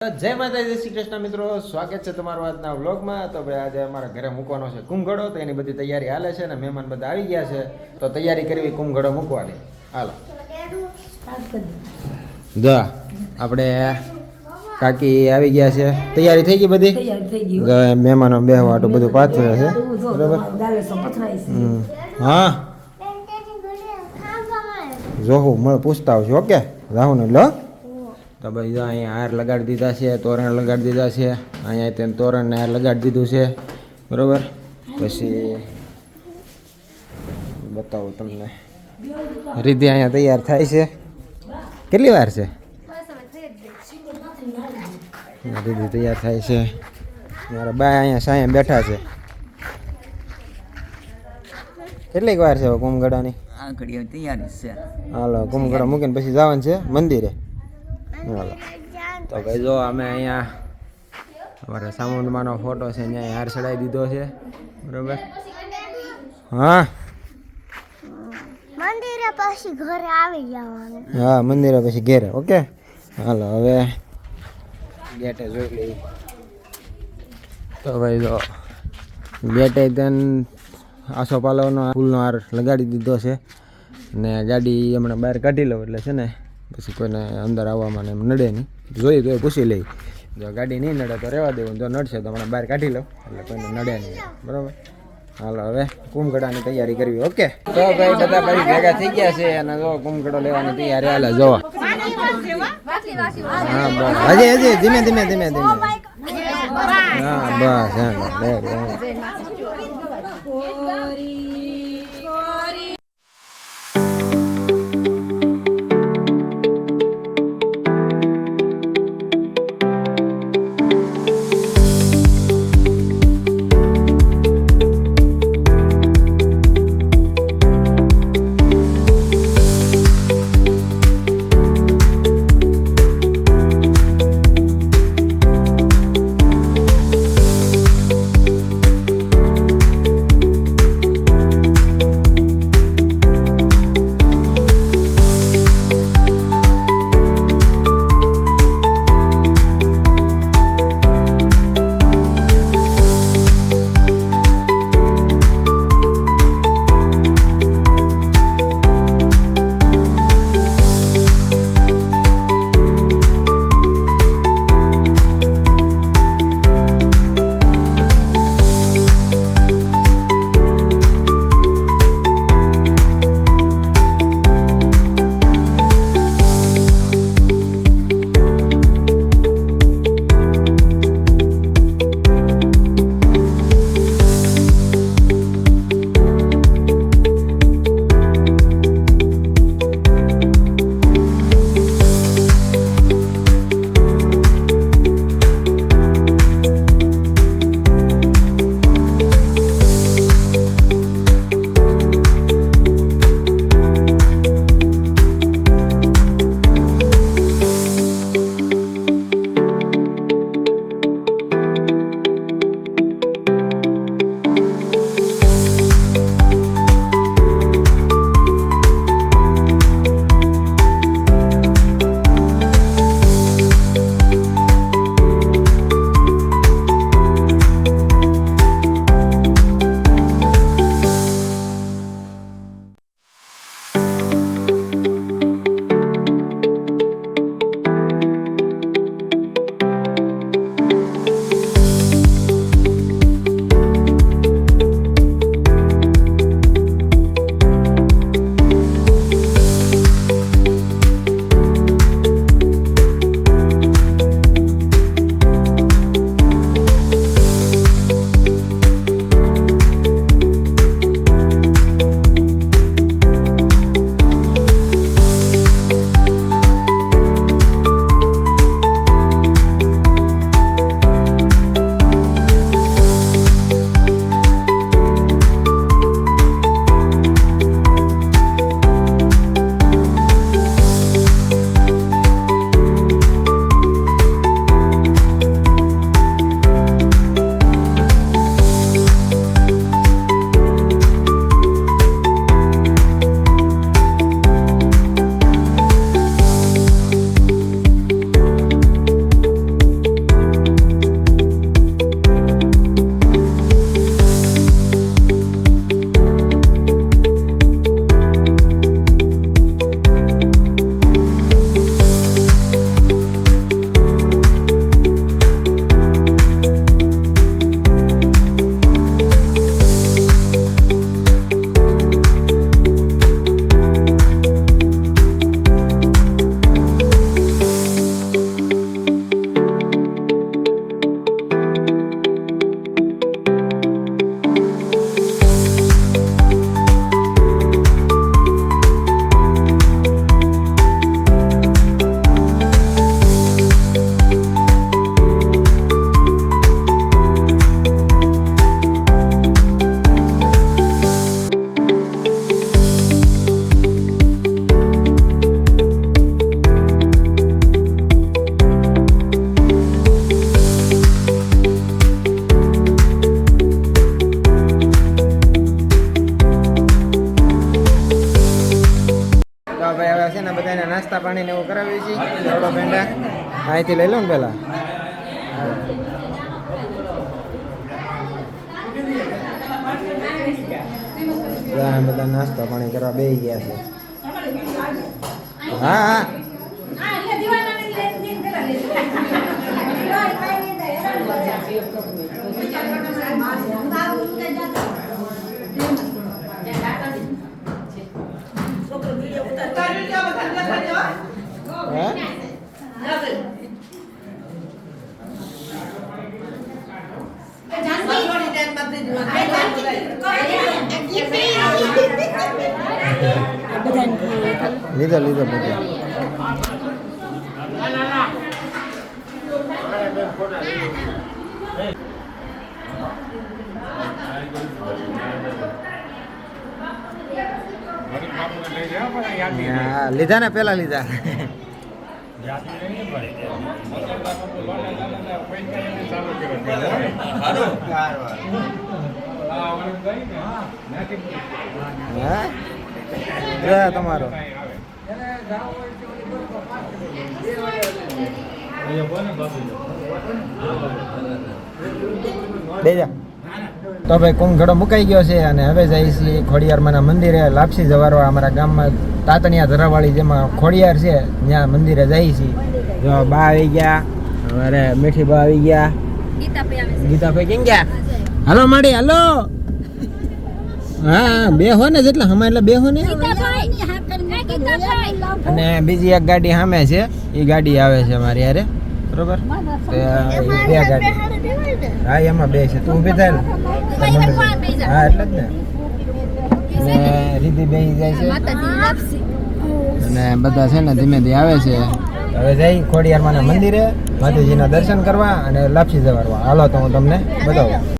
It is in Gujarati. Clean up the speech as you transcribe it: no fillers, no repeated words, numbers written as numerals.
જય માતા જય શ્રી કૃષ્ણ મિત્રો, સ્વાગત છે તમારું આજના વ્લોગમાં. તો ભાઈ આજે અમારા ઘરે મૂકવાનો છે કુંભઘડો, તો એની બધી તૈયારી હાલે છે ને મહેમાન બધા આવી ગયા છે, તો તૈયારી કરવી કુંભઘડો મૂકવાની. હાલો જા આપણે કાકી આવી ગયા છે, તૈયારી થઈ ગઈ બધી, મહેમાનો બેહવા તો બધું પાથરે છે બરાબર. હા જોહું મળે પૂછતા આવશું. ઓકે રાહુલ ને લો. તો ભાઈ જો અહીંયા હાર લગાડી દીધા છે, તોરણ લગાડી દીધા છે, અહીંયા તેને તોરણને હાર લગાડી દીધું છે બરાબર. પછી બતાવું તમને, રીતિ અહીંયા તૈયાર થાય છે. કેટલી વાર છે રીતિ તૈયાર થાય છે? મારા બા અહીંયા સાયા બેઠા છે. કેટલીક વાર છે કુંભગડાની? તૈયારી છે. હાલો કુંભગડા મૂકીને પછી જવાનું છે મંદિરે. હાલો તો ભાઈ જો અમે અહીંયા અમારા સામુંડમાંનો ફોટો છે, અહીંયા હાર ચડાવી દીધો છે બરાબર. હા મંદિરે પછી ઘરે આવી જવાનું. હા મંદિરે પછી ઘેરે. ઓકે હાલો હવે ગેટે જોઈ લઈએ. તો ભાઈ જો ગેટે તેન આસો પાલવનો ફૂલનો હાર લગાડી દીધો છે ને ગાડી હમણાં બહાર કાઢી લઉં એટલે છે ને પછી કોઈને અંદર આવવામાં એમ નડે નહીં. જોઈએ તો એ પૂછી લઈ, જો ગાડી નહીં નડે તો રહેવા દેવું, જો નડશે તો હમણાં બહાર કાઢી લઉં એટલે કોઈને નડે નહીં બરાબર. હાલો હવે કુંભગડાની તૈયારી કરવી. ઓકે તો ભાઈ બધા ભાઈ ભેગા થઈ ગયા છે અને જો કુંભગડો લેવાની તૈયારી હાલે. જો હા બસ હજી ધીમે ધીમે ધીમે ધીમે. હા બસ હા અહીંથી લઈ લો ને પેલા. બધા નાસ્તા પાણી કરવા બેસી ગયા છે. હા હા લીધો લીધો બધો. હા, લીધા ને પેલા લીધા. હા જોયા તમારો બેજા. તો ભાઈ કુંભઘડો મુકાઈ ગયો છે અને હવે જઈએ છીએ ખોડિયારમાંના મંદિરે લાપસી જવારવા. અમારા ગામમાં તાતણિયા ધરાવાળી જેમાં ખોડિયાર છે ત્યાં મંદિરે જઈએ છીએ. જો બા આવી ગયા, અરે મીઠી બા આવી ગયા, ગીતાભાઈ કેમ ગયા? હાલો માડી હાલો. હા બે હો ને જેટલા હમણાં એટલે બે હો ને. અને બીજી એક ગાડી સામે છે, એ ગાડી આવે છે અમારી યારે, બરોબર? બે ગાડી, હા એમાં બે છે. તું ઊભી થાય ને. હા એટલે જ ને. અને રીતિ બે જાય છે અને બધા છે ને ધીમે ધીમે આવે છે. હવે જઈ ખોડિયારમાંના મંદિરે માતાજીના દર્શન કરવા અને લાપસી જવારવા. હાલો તો હું તમને બતાવું.